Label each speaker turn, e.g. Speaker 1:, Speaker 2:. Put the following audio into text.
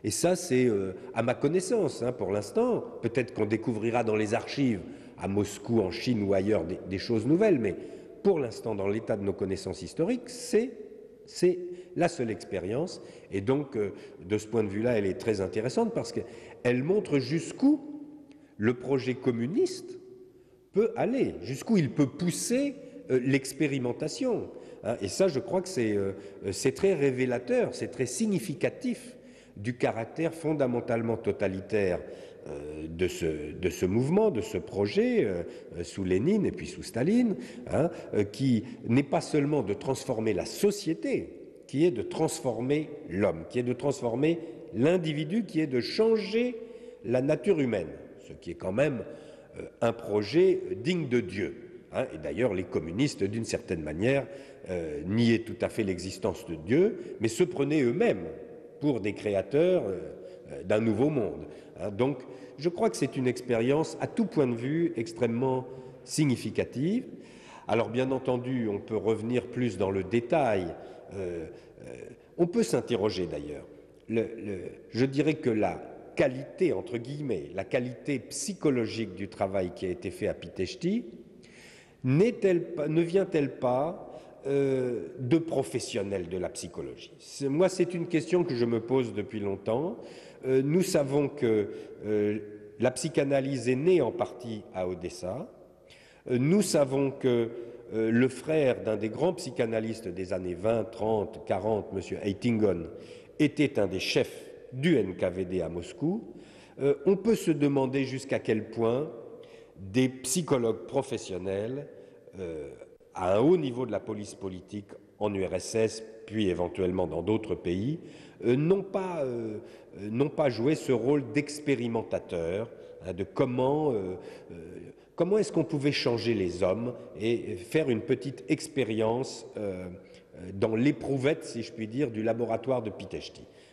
Speaker 1: Et ça, c'est à ma connaissance, hein, pour l'instant. Peut-être qu'on découvrira dans les archives, à Moscou, en Chine ou ailleurs, des choses nouvelles, mais pour l'instant, dans l'état de nos connaissances historiques, c'est la seule expérience. Et donc, de ce point de vue-là, elle est très intéressante parce qu'elle montre jusqu'où le projet communiste peut aller, jusqu'où il peut pousser l'expérimentation. Hein. Et ça, je crois que c'est très révélateur, c'est très significatif du caractère fondamentalement totalitaire de ce mouvement, de ce projet, sous Lénine et puis sous Staline, hein, qui n'est pas seulement de transformer la société, qui est de transformer l'homme, qui est de transformer l'individu, qui est de changer la nature humaine, ce qui est quand même un projet digne de Dieu. Hein. Et d'ailleurs, les communistes, d'une certaine manière, niaient tout à fait l'existence de Dieu, mais se prenaient eux-mêmes pour des créateurs d'un nouveau monde. Hein. Donc, je crois que c'est une expérience, à tout point de vue, extrêmement significative. Alors, bien entendu, on peut revenir plus dans le détail. On peut s'interroger, d'ailleurs. Je dirais que la qualité, entre guillemets, la qualité psychologique du travail qui a été fait à Pitești ne vient-elle pas de professionnels de la psychologie? Moi, c'est une question que je me pose depuis longtemps. Nous savons que la psychanalyse est née en partie à Odessa. Nous savons que le frère d'un des grands psychanalystes des années 20, 30, 40, M. Eitingen, était un des chefs du NKVD à Moscou. On peut se demander jusqu'à quel point des psychologues professionnels à un haut niveau de la police politique en URSS, puis éventuellement dans d'autres pays, n'ont pas joué ce rôle d'expérimentateur, hein, de comment est-ce qu'on pouvait changer les hommes et faire une petite expérience dans l'éprouvette, si je puis dire, du laboratoire de Pitești.